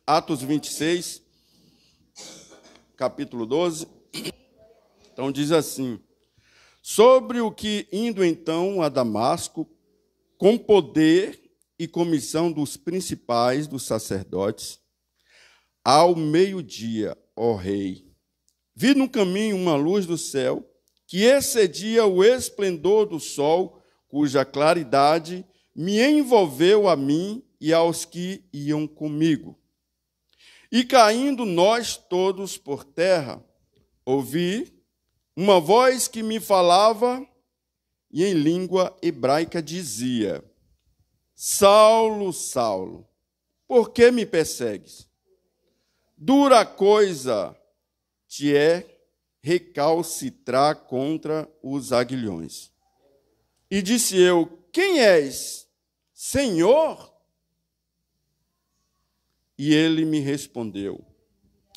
Atos 26, capítulo 12. Então diz assim: sobre o que, indo então a Damasco, com poder e comissão dos principais dos sacerdotes, ao meio-dia, ó rei, vi no caminho uma luz do céu, que excedia o esplendor do sol, cuja claridade me envolveu a mim e aos que iam comigo. E caindo nós todos por terra, ouvi uma voz que me falava e em língua hebraica dizia: Saulo, Saulo, por que me persegues? Dura coisa te é recalcitrar contra os aguilhões. E disse eu: quem és, Senhor? E ele me respondeu: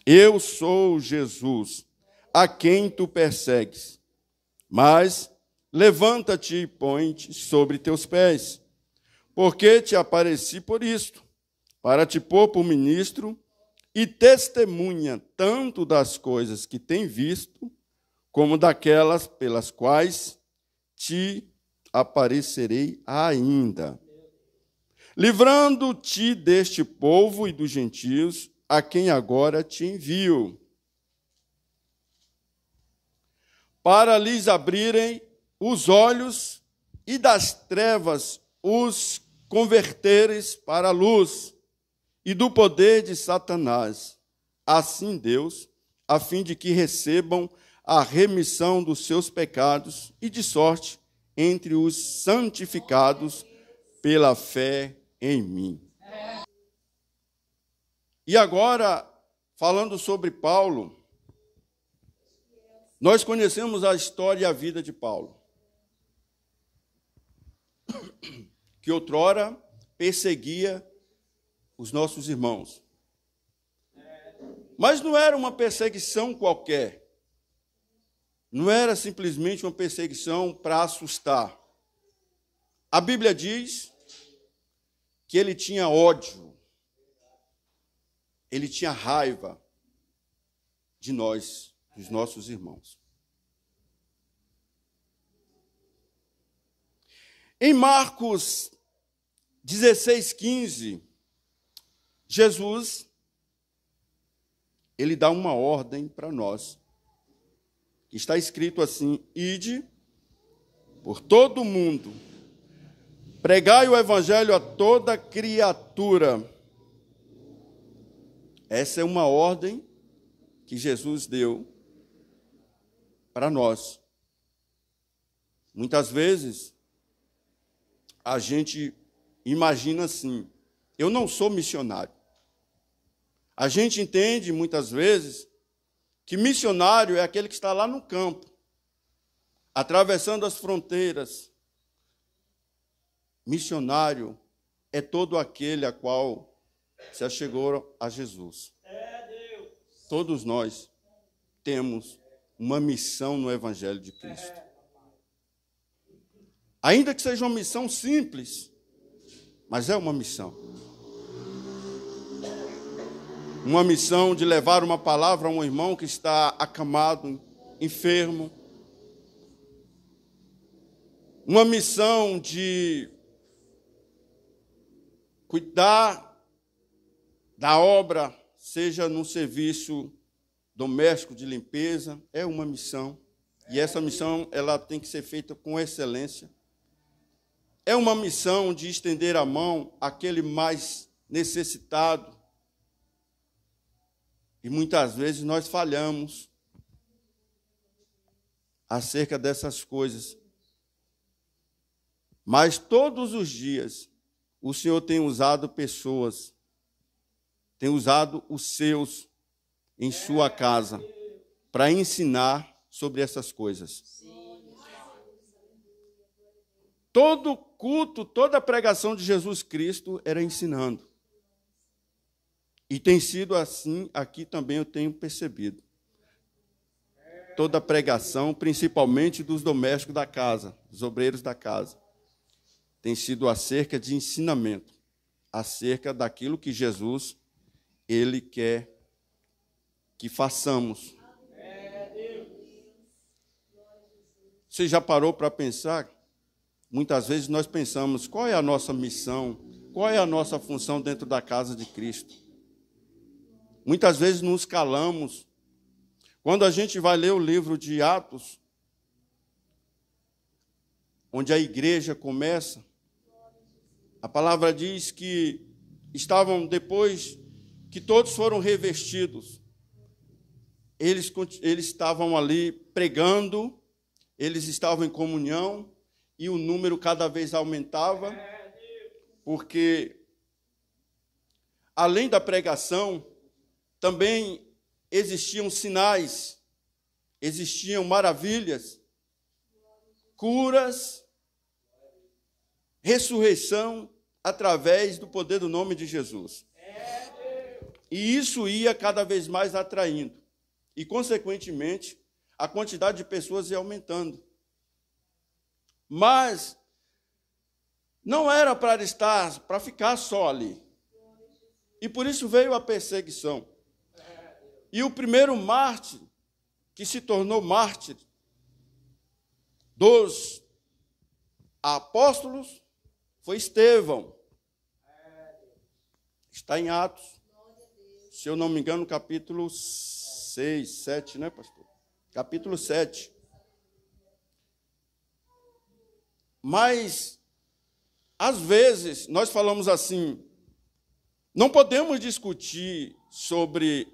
eu sou Jesus, a quem tu persegues. Mas levanta-te e põe-te sobre teus pés, porque te apareci por isto, para te pôr por ministro e testemunha tanto das coisas que tem visto, como daquelas pelas quais te aparecerei ainda, livrando-te deste povo e dos gentios, a quem agora te envio, para lhes abrirem os olhos e das trevas os converteres para a luz, e do poder de Satanás, assim Deus, a fim de que recebam a remissão dos seus pecados e de sorte entre os santificados pela fé em mim. E agora, falando sobre Paulo, nós conhecemos a história e a vida de Paulo, que outrora perseguia os nossos irmãos. Mas não era uma perseguição qualquer. Não era simplesmente uma perseguição para assustar. A Bíblia diz que ele tinha ódio, ele tinha raiva de nós, dos nossos irmãos. Em Marcos 16:15, Jesus, ele dá uma ordem para nós. Está escrito assim: ide por todo o mundo, pregai o evangelho a toda criatura. Essa é uma ordem que Jesus deu para nós. Muitas vezes, a gente imagina assim: eu não sou missionário. A gente entende, muitas vezes, que missionário é aquele que está lá no campo, atravessando as fronteiras. Missionário é todo aquele a qual se achegou a Jesus. Todos nós temos uma missão no Evangelho de Cristo. Ainda que seja uma missão simples, mas é uma missão. Uma missão de levar uma palavra a um irmão que está acamado, enfermo. Uma missão de cuidar da obra, seja no serviço doméstico de limpeza, é uma missão. E essa missão ela tem que ser feita com excelência. É uma missão de estender a mão àquele mais necessitado. E muitas vezes nós falhamos acerca dessas coisas. Mas todos os dias o Senhor tem usado pessoas, tem usado os seus em sua casa para ensinar sobre essas coisas. Todo culto, toda pregação de Jesus Cristo era ensinando. E tem sido assim, aqui também eu tenho percebido. Toda pregação, principalmente dos domésticos da casa, dos obreiros da casa, tem sido acerca de ensinamento, acerca daquilo que Jesus Ele quer que façamos. Você já parou para pensar? Muitas vezes nós pensamos, qual é a nossa missão? Qual é a nossa função dentro da casa de Cristo? Muitas vezes nos calamos. Quando a gente vai ler o livro de Atos, onde a igreja começa, a palavra diz que estavam, depois que todos foram revestidos, eles estavam ali pregando, eles estavam em comunhão, e o número cada vez aumentava, porque, além da pregação, também existiam sinais, existiam maravilhas, curas, ressurreição, através do poder do nome de Jesus. E isso ia cada vez mais atraindo. E, consequentemente, a quantidade de pessoas ia aumentando. Mas não era para ficar só ali. E por isso veio a perseguição. E o primeiro mártir, que se tornou mártir dos apóstolos, foi Estevão. Está em Atos. Se eu não me engano, capítulo 6, 7, né, pastor? Capítulo 7. Mas, às vezes, nós falamos assim, não podemos discutir sobre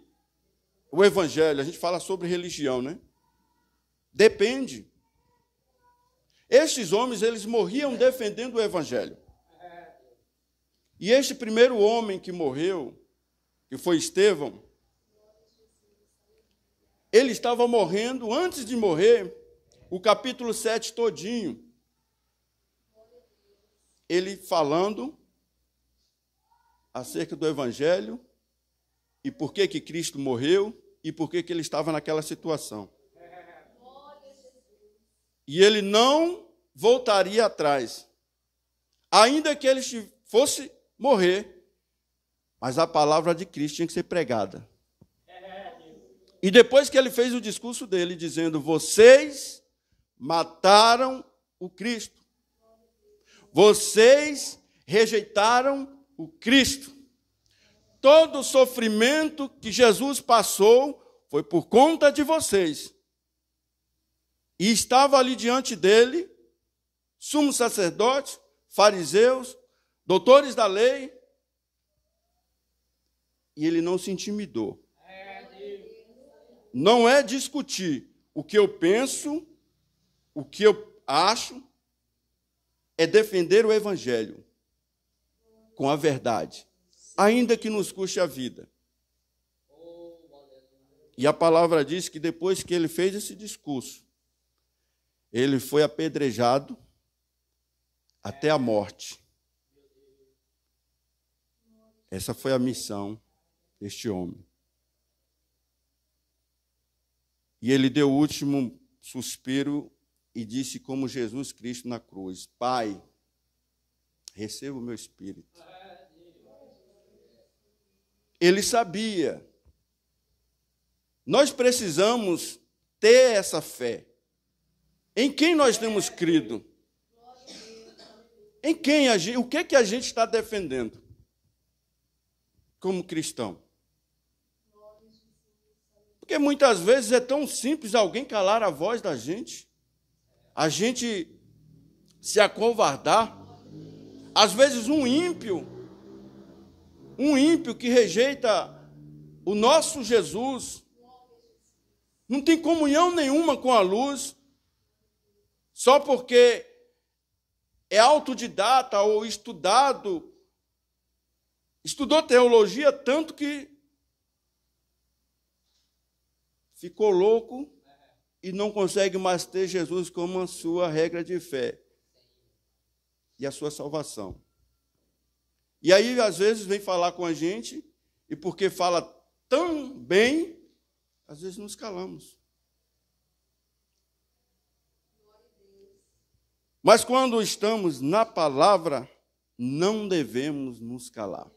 o evangelho, a gente fala sobre religião, né? Depende. Estes homens, eles morriam defendendo o evangelho. E este primeiro homem que morreu, que foi Estevão, ele estava morrendo, antes de morrer, o capítulo 7 todinho, ele falando acerca do evangelho e por que Cristo morreu e por que ele estava naquela situação. E ele não voltaria atrás, ainda que ele fosse morrer, mas a palavra de Cristo tinha que ser pregada. E depois que ele fez o discurso dele, dizendo, vocês mataram o Cristo. Vocês rejeitaram o Cristo. Todo o sofrimento que Jesus passou foi por conta de vocês. E estava ali diante dele, sumo sacerdote, fariseus, doutores da lei, e ele não se intimidou. Não é discutir o que eu penso, o que eu acho, é defender o evangelho com a verdade, ainda que nos custe a vida. E a palavra diz que depois que ele fez esse discurso, ele foi apedrejado até a morte. Essa foi a missão deste homem. E ele deu o último suspiro e disse como Jesus Cristo na cruz, Pai, receba o meu espírito. Ele sabia. Nós precisamos ter essa fé. Em quem nós temos crido? Em quem o que a gente está defendendo como cristão? Porque muitas vezes é tão simples alguém calar a voz da gente, a gente se acovardar. Às vezes um ímpio que rejeita o nosso Jesus, não tem comunhão nenhuma com a luz, só porque é autodidata ou estudou teologia tanto que ficou louco e não consegue mais ter Jesus como a sua regra de fé e a sua salvação. E aí, às vezes, vem falar com a gente, e porque fala tão bem, às vezes nos calamos. Mas quando estamos na palavra, não devemos nos calar.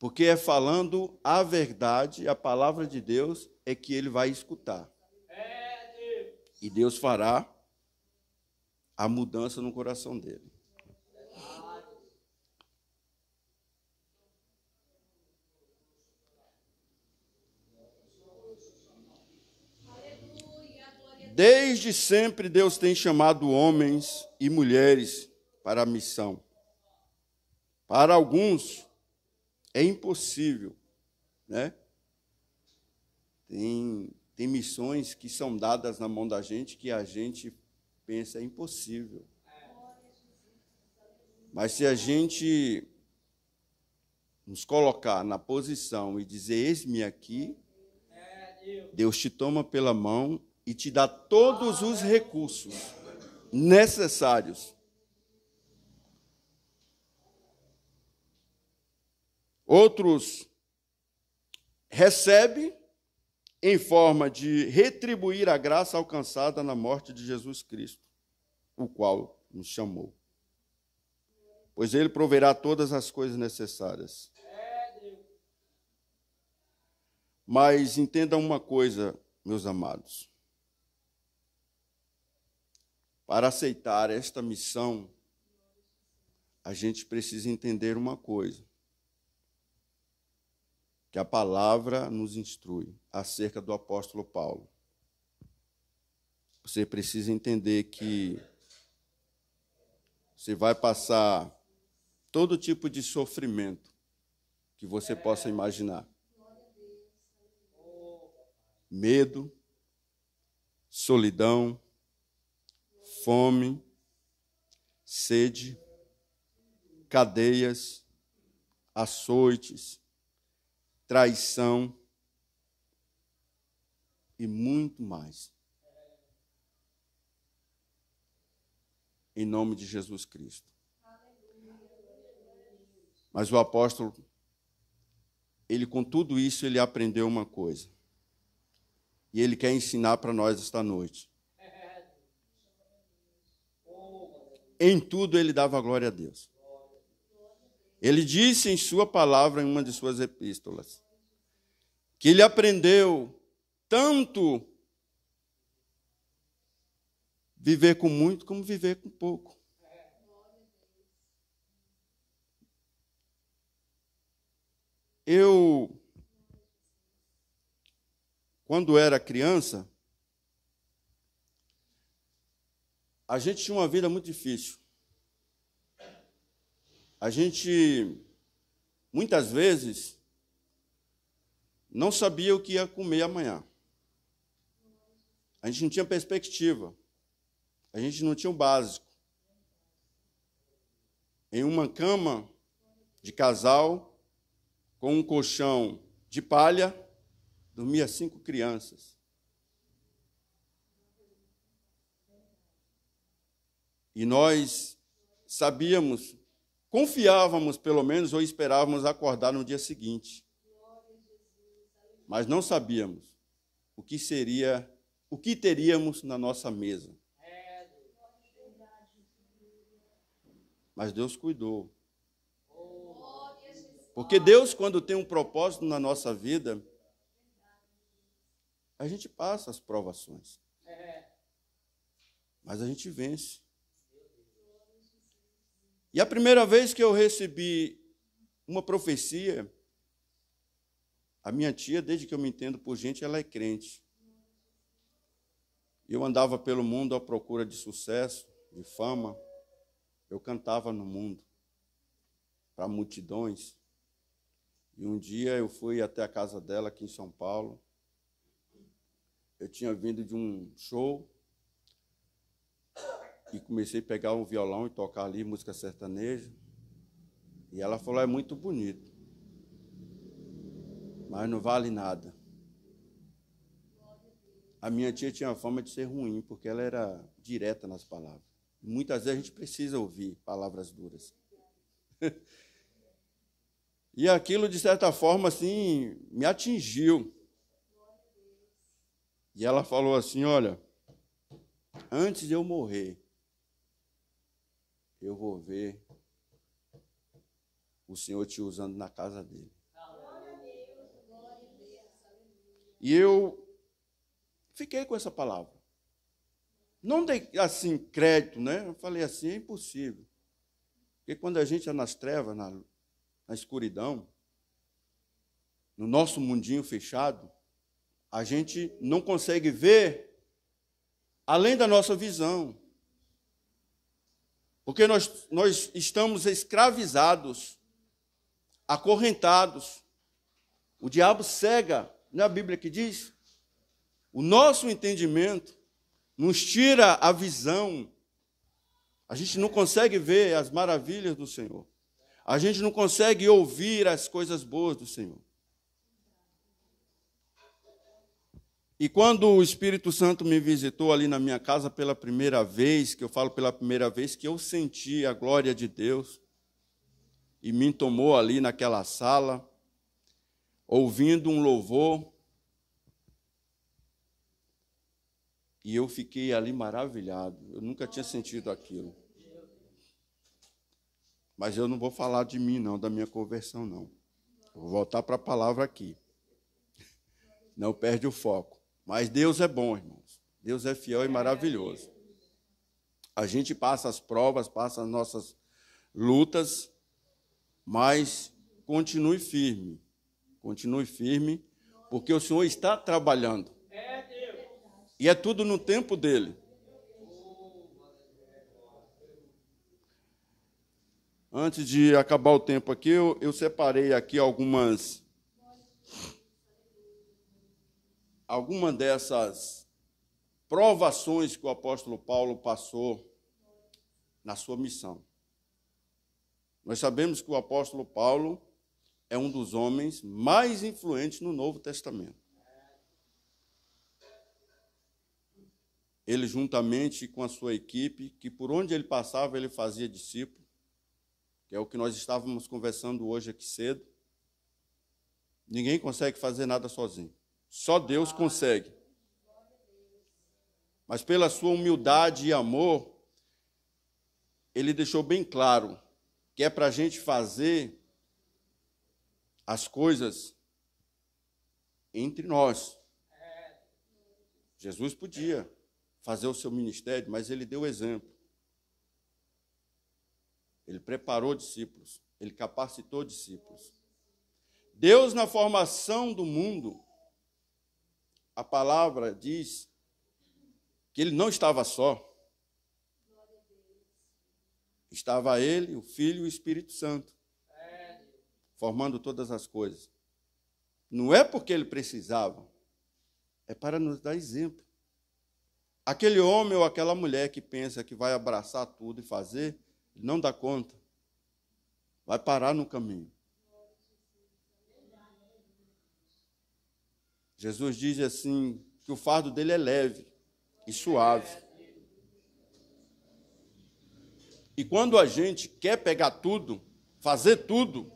Porque é falando a verdade, a palavra de Deus, é que ele vai escutar. E Deus fará a mudança no coração dele. Desde sempre Deus tem chamado homens e mulheres para a missão. Para alguns é impossível, né? Tem missões que são dadas na mão da gente que a gente pensa é impossível. Mas se a gente nos colocar na posição e dizer, eis-me aqui, Deus te toma pela mão e te dá todos os recursos necessários. Outros recebem em forma de retribuir a graça alcançada na morte de Jesus Cristo, o qual nos chamou. Pois ele proverá todas as coisas necessárias. Mas entendam uma coisa, meus amados. Para aceitar esta missão, a gente precisa entender uma coisa. Que a palavra nos instrui acerca do apóstolo Paulo. Você precisa entender que você vai passar todo tipo de sofrimento que você possa imaginar. Medo, solidão, fome, sede, cadeias, açoites, traição e muito mais. Em nome de Jesus Cristo. Mas o apóstolo, ele com tudo isso, ele aprendeu uma coisa. E ele quer ensinar para nós esta noite. Em tudo ele dava glória a Deus. Ele disse em sua palavra, em uma de suas epístolas, que ele aprendeu tanto viver com muito como viver com pouco. Quando era criança, a gente tinha uma vida muito difícil. A gente, muitas vezes, não sabia o que ia comer amanhã. A gente não tinha perspectiva. A gente não tinha o básico. Em uma cama de casal, com um colchão de palha, dormia 5 crianças. E nós sabíamos, confiávamos pelo menos, ou esperávamos acordar no dia seguinte. Mas não sabíamos o que teríamos na nossa mesa. Mas Deus cuidou. Porque Deus, quando tem um propósito na nossa vida, a gente passa as provações. Mas a gente vence. E a primeira vez que eu recebi uma profecia, a minha tia, desde que eu me entendo por gente, ela é crente. Eu andava pelo mundo à procura de sucesso, de fama. Eu cantava no mundo, para multidões. E um dia eu fui até a casa dela, aqui em São Paulo. Eu tinha vindo de um show e comecei a pegar um violão e tocar ali música sertaneja. E ela falou, é muito bonito, mas não vale nada. A minha tia tinha a fama de ser ruim, porque ela era direta nas palavras. E muitas vezes a gente precisa ouvir palavras duras. E aquilo, de certa forma, assim, me atingiu. E ela falou assim, olha, antes de eu morrer, eu vou ver o Senhor te usando na casa dele. E eu fiquei com essa palavra. Não dei, assim, crédito, né? Eu falei assim, é impossível. Porque quando a gente está nas trevas, na escuridão, no nosso mundinho fechado, a gente não consegue ver além da nossa visão. Porque nós estamos escravizados, acorrentados. O diabo cega, não é a Bíblia que diz? O nosso entendimento nos tira a visão. A gente não consegue ver as maravilhas do Senhor. A gente não consegue ouvir as coisas boas do Senhor. E quando o Espírito Santo me visitou ali na minha casa pela primeira vez, que eu falo pela primeira vez, que eu senti a glória de Deus, e me tomou ali naquela sala, ouvindo um louvor, e eu fiquei ali maravilhado. Eu nunca tinha sentido aquilo. Mas eu não vou falar de mim, não, da minha conversão, não. Eu vou voltar para a palavra aqui. Não perde o foco. Mas Deus é bom, irmãos. Deus é fiel e maravilhoso. A gente passa as provas, passa as nossas lutas, mas continue firme. Continue firme, porque o Senhor está trabalhando. E é tudo no tempo dele. Antes de acabar o tempo aqui, eu separei aqui algumas dessas provações que o apóstolo Paulo passou na sua missão. Nós sabemos que o apóstolo Paulo é um dos homens mais influentes no Novo Testamento. Ele, juntamente com a sua equipe, que por onde ele passava, ele fazia discípulo, que é o que nós estávamos conversando hoje aqui cedo. Ninguém consegue fazer nada sozinho. Só Deus consegue. Mas pela sua humildade e amor, ele deixou bem claro que é para a gente fazer as coisas entre nós. Jesus podia fazer o seu ministério, mas ele deu exemplo. Ele preparou discípulos, ele capacitou discípulos. Deus, na formação do mundo, a palavra diz que ele não estava só. Estava ele, o Filho e o Espírito Santo, formando todas as coisas. Não é porque ele precisava, é para nos dar exemplo. Aquele homem ou aquela mulher que pensa que vai abraçar tudo e fazer, não dá conta. Vai parar no caminho. Jesus diz assim, que o fardo dele é leve e suave. E quando a gente quer pegar tudo, fazer tudo,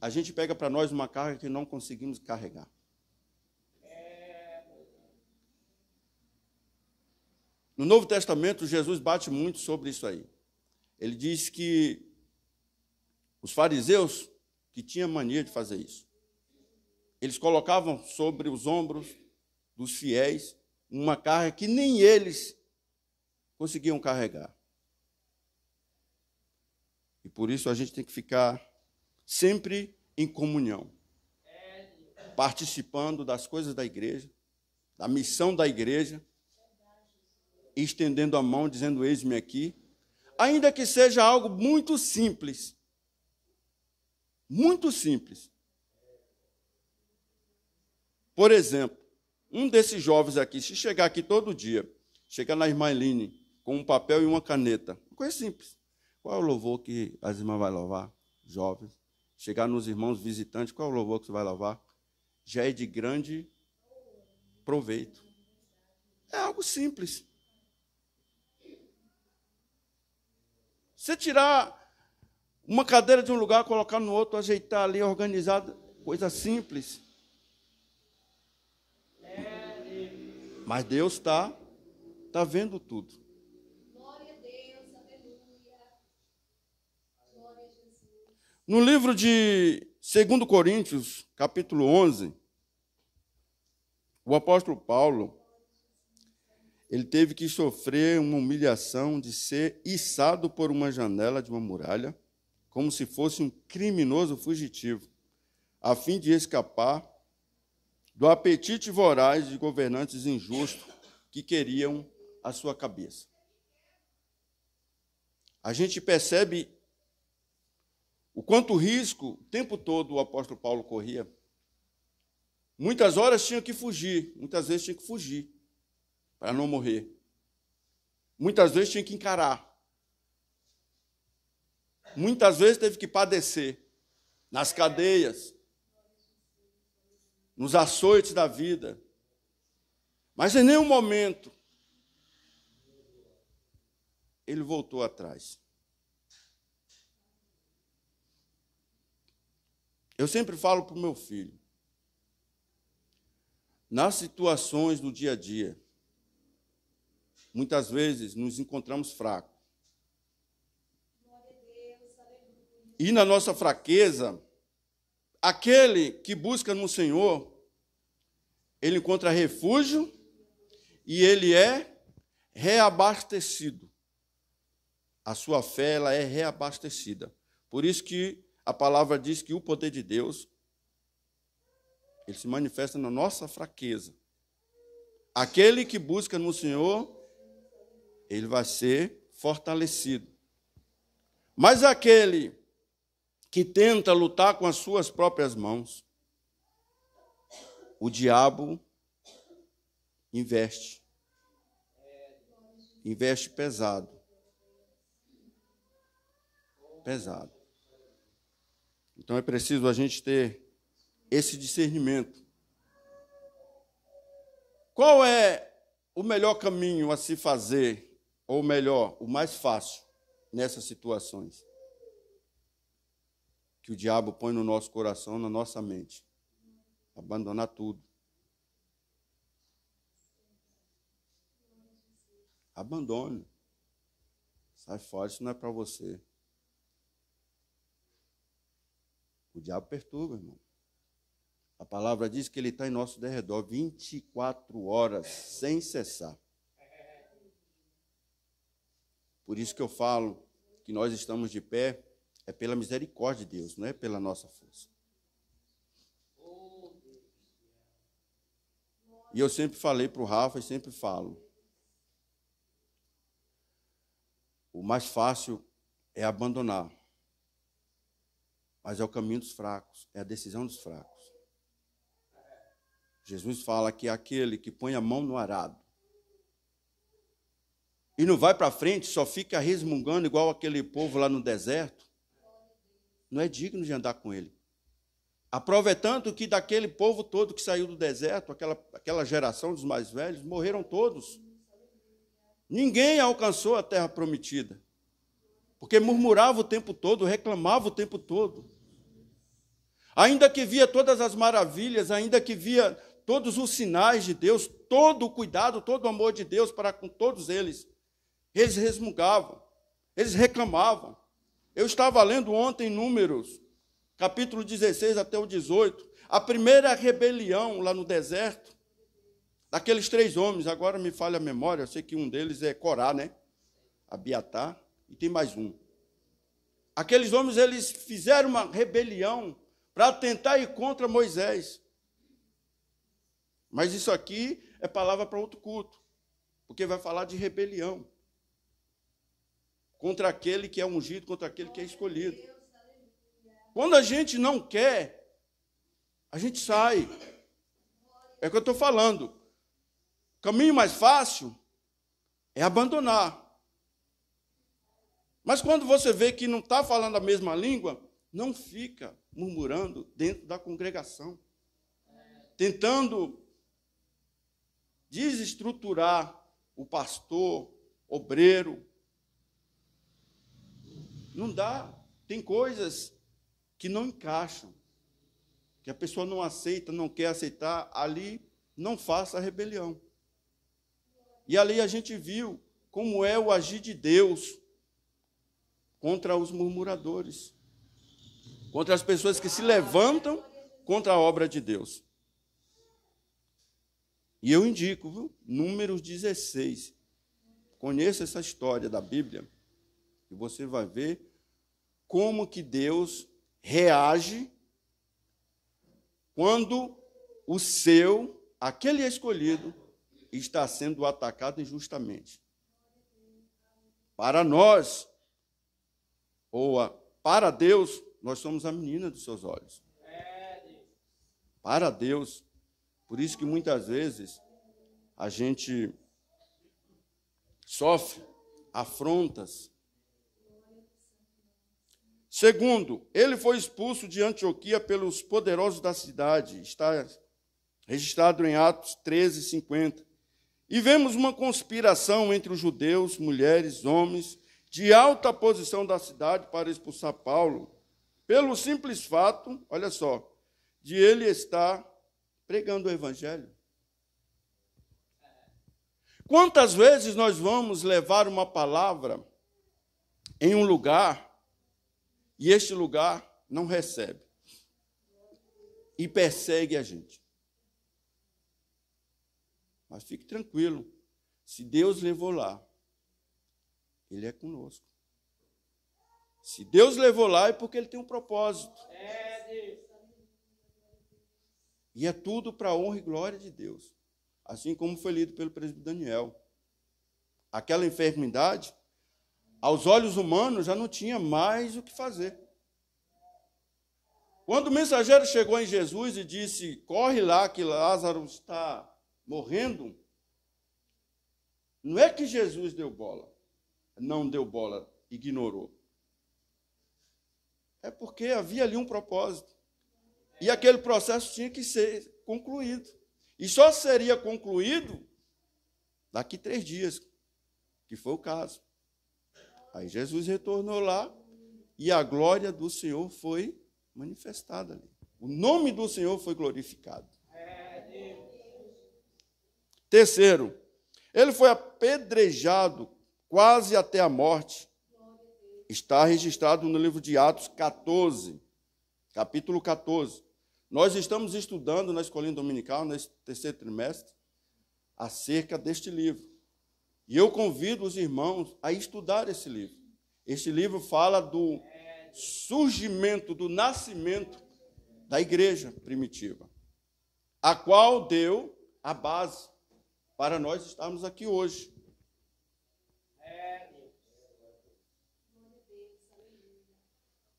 a gente pega para nós uma carga que não conseguimos carregar. No Novo Testamento, Jesus bate muito sobre isso aí. Ele diz que os fariseus, que tinham mania de fazer isso, eles colocavam sobre os ombros dos fiéis uma carga que nem eles conseguiam carregar. E por isso a gente tem que ficar sempre em comunhão, participando das coisas da igreja, da missão da igreja, estendendo a mão, dizendo, eis-me aqui, ainda que seja algo muito simples. Muito simples. Por exemplo, um desses jovens aqui, se chegar aqui todo dia, chegar na irmã Eline com um papel e uma caneta, coisa simples. Qual é o louvor que as irmãs vão louvar? Jovens. Chegar nos irmãos visitantes, qual é o louvor que você vai louvar? Já é de grande proveito. É algo simples. Você tirar uma cadeira de um lugar, colocar no outro, ajeitar ali, organizado, coisa simples. Mas Deus está vendo tudo. Glória a Deus, aleluia. Glória a Jesus. No livro de 2 Coríntios, capítulo 11, O apóstolo Paulo, ele teve que sofrer uma humilhação de ser içado por uma janela de uma muralha, como se fosse um criminoso fugitivo, a fim de escapar do apetite voraz de governantes injustos que queriam a sua cabeça. A gente percebe o quanto risco o tempo todo o apóstolo Paulo corria. Muitas horas tinha que fugir, muitas vezes tinha que fugir para não morrer. Muitas vezes tinha que encarar. Muitas vezes teve que padecer nas cadeias, nos açoites da vida. Mas em nenhum momento ele voltou atrás. Eu sempre falo para o meu filho, nas situações do dia a dia, muitas vezes nos encontramos fracos. E na nossa fraqueza, aquele que busca no Senhor, ele encontra refúgio e ele é reabastecido. A sua fé ela é reabastecida. Por isso que a palavra diz que o poder de Deus, ele se manifesta na nossa fraqueza. Aquele que busca no Senhor, ele vai ser fortalecido. Mas aquele que tenta lutar com as suas próprias mãos, o diabo investe pesado. Pesado. Então é preciso a gente ter esse discernimento. Qual é o melhor caminho a se fazer, ou melhor, o mais fácil nessas situações que o diabo põe no nosso coração, na nossa mente? Abandonar tudo. Abandone. Sai fora, isso não é para você. O diabo perturba, irmão. A palavra diz que ele está em nosso derredor 24 horas, sem cessar. Por isso que eu falo que nós estamos de pé, é pela misericórdia de Deus, não é pela nossa força. E eu sempre falei para o Rafa e sempre falo, o mais fácil é abandonar. Mas é o caminho dos fracos, é a decisão dos fracos. Jesus fala que é aquele que põe a mão no arado e não vai para frente, só fica resmungando igual aquele povo lá no deserto, não é digno de andar com ele. A prova é tanto que daquele povo todo que saiu do deserto, aquela geração dos mais velhos, morreram todos. Ninguém alcançou a terra prometida, porque murmurava o tempo todo, reclamava o tempo todo. Ainda que via todas as maravilhas, ainda que via todos os sinais de Deus, todo o cuidado, todo o amor de Deus para com todos eles, eles resmungavam, eles reclamavam. Eu estava lendo ontem Números, capítulo 16 até o 18, a primeira rebelião lá no deserto, daqueles 3 homens, agora me falha a memória, eu sei que um deles é Corá, né? Abiatar, e tem mais um. Aqueles homens, eles fizeram uma rebelião para tentar ir contra Moisés. Mas isso aqui é palavra para outro culto, porque vai falar de rebelião contra aquele que é ungido, contra aquele que é escolhido. Quando a gente não quer, a gente sai. É o que eu estou falando. O caminho mais fácil é abandonar. Mas quando você vê que não está falando a mesma língua, não fica murmurando dentro da congregação, tentando desestruturar o pastor, obreiro. Não dá. Tem coisas que não encaixam, que a pessoa não aceita, não quer aceitar, ali não faça a rebelião. E ali a gente viu como é o agir de Deus contra os murmuradores, contra as pessoas que se levantam contra a obra de Deus. E eu indico, viu? Números 16. Conheça essa história da Bíblia e você vai ver como que Deus reage quando aquele escolhido, está sendo atacado injustamente. Para nós, para Deus, nós somos a menina dos seus olhos. Para Deus. Por isso que muitas vezes a gente sofre afrontas. Segundo, ele foi expulso de Antioquia pelos poderosos da cidade. Está registrado em Atos 13:50. E vemos uma conspiração entre os judeus, mulheres, homens, de alta posição da cidade para expulsar Paulo, pelo simples fato, olha só, de ele estar pregando o evangelho. Quantas vezes nós vamos levar uma palavra em um lugar e este lugar não recebe e persegue a gente? Mas fique tranquilo, se Deus levou lá, Ele é conosco. Se Deus levou lá é porque Ele tem um propósito. E é tudo para a honra e glória de Deus. Assim como foi lido pelo presbítero Daniel. Aquela enfermidade, aos olhos humanos, já não tinha mais o que fazer. Quando o mensageiro chegou em Jesus e disse, corre lá que Lázaro está morrendo, não é que Jesus deu bola, não deu bola, ignorou. É porque havia ali um propósito. E aquele processo tinha que ser concluído. E só seria concluído daqui 3 dias, que foi o caso. Aí Jesus retornou lá e a glória do Senhor foi manifestada ali. O nome do Senhor foi glorificado. Terceiro, ele foi apedrejado quase até a morte. Está registrado no livro de Atos 14, capítulo 14. Nós estamos estudando na escolinha dominical, nesse 3º trimestre, acerca deste livro. E eu convido os irmãos a estudar esse livro. Este livro fala do surgimento, do nascimento da igreja primitiva, a qual deu a base para nós estarmos aqui hoje.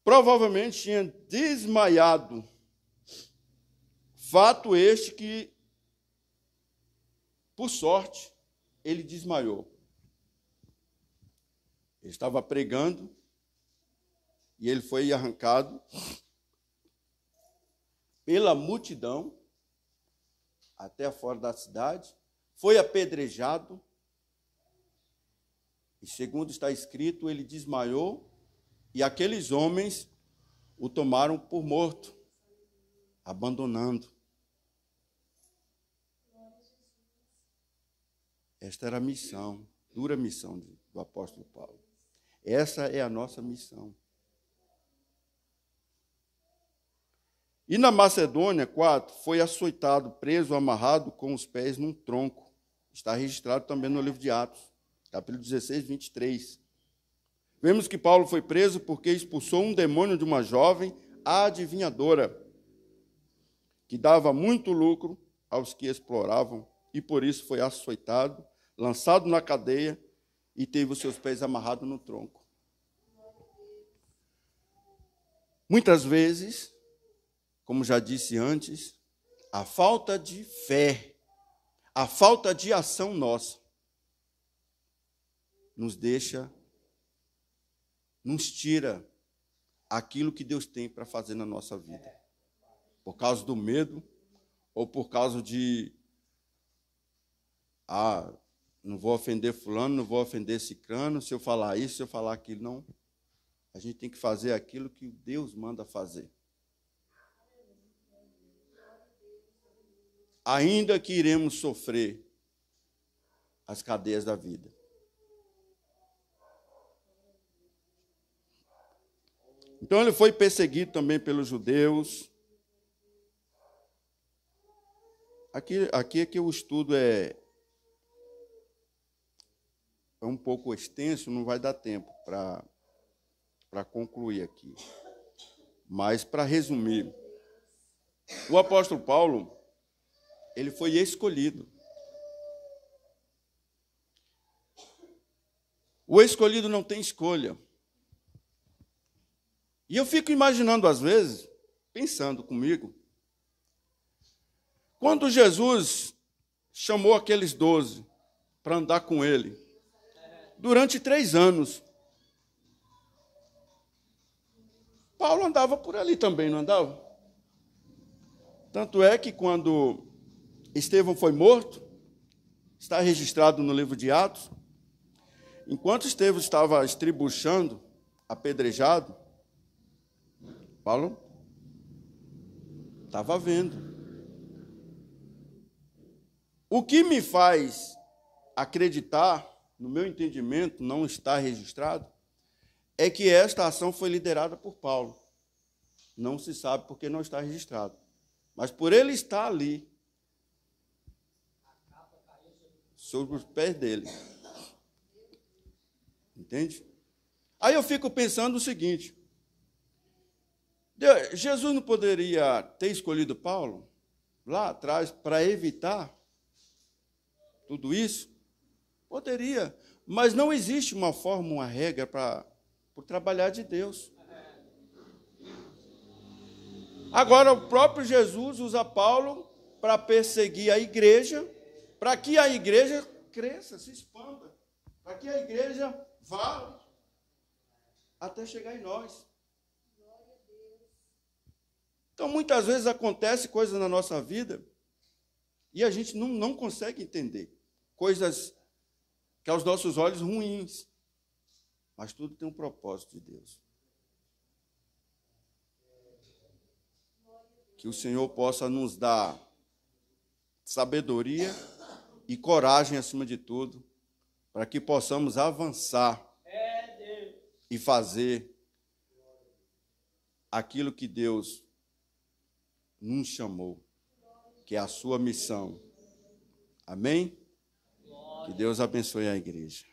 Provavelmente tinha desmaiado. Fato este que, por sorte, ele desmaiou. Ele estava pregando e ele foi arrancado pela multidão até fora da cidade, foi apedrejado e, segundo está escrito, ele desmaiou e aqueles homens o tomaram por morto, abandonando. Esta era a missão, dura missão do apóstolo Paulo. Essa é a nossa missão. E na Macedônia, 4, foi açoitado, preso, amarrado com os pés num tronco. Está registrado também no livro de Atos, capítulo 16, 23. Vemos que Paulo foi preso porque expulsou um demônio de uma jovem adivinhadora, que dava muito lucro aos que exploravam, e por isso foi açoitado, lançado na cadeia e teve os seus pés amarrados no tronco. Muitas vezes, como já disse antes, a falta de fé, a falta de ação nossa, nos tira aquilo que Deus tem para fazer na nossa vida. Por causa do medo, ou por causa de, não vou ofender fulano, não vou ofender cicrano, se eu falar isso, se eu falar aquilo, não. A gente tem que fazer aquilo que Deus manda fazer. Ainda que iremos sofrer as cadeias da vida. Então ele foi perseguido também pelos judeus. Aqui é que o estudo é um pouco extenso, não vai dar tempo para concluir aqui. Mas, para resumir, o apóstolo Paulo, ele foi escolhido. O escolhido não tem escolha. E eu fico imaginando, às vezes, pensando comigo, quando Jesus chamou aqueles 12 para andar com ele, durante 3 anos, Paulo andava por ali também, não andava? Tanto é que quando Estevão foi morto, está registrado no livro de Atos, enquanto Estevão estava estribuchando, apedrejado, Paulo estava vendo. O que me faz acreditar, no meu entendimento, não está registrado, é que esta ação foi liderada por Paulo. Não se sabe porque não está registrado. Mas por ele estar ali, sobre os pés dele. Entende? Aí eu fico pensando o seguinte: Jesus não poderia ter escolhido Paulo lá atrás para evitar tudo isso? Poderia, mas não existe uma forma, uma regra para o trabalhar de Deus. Agora, o próprio Jesus usa Paulo para perseguir a igreja, para que a igreja cresça, se expanda, para que a igreja vá até chegar em nós. Então, muitas vezes acontece coisas na nossa vida e a gente não consegue entender. Coisas que aos nossos olhos ruins, mas tudo tem um propósito de Deus. Que o Senhor possa nos dar sabedoria e coragem acima de tudo, para que possamos avançar e fazer aquilo que Deus nos chamou, que é a sua missão. Amém? Que Deus abençoe a igreja.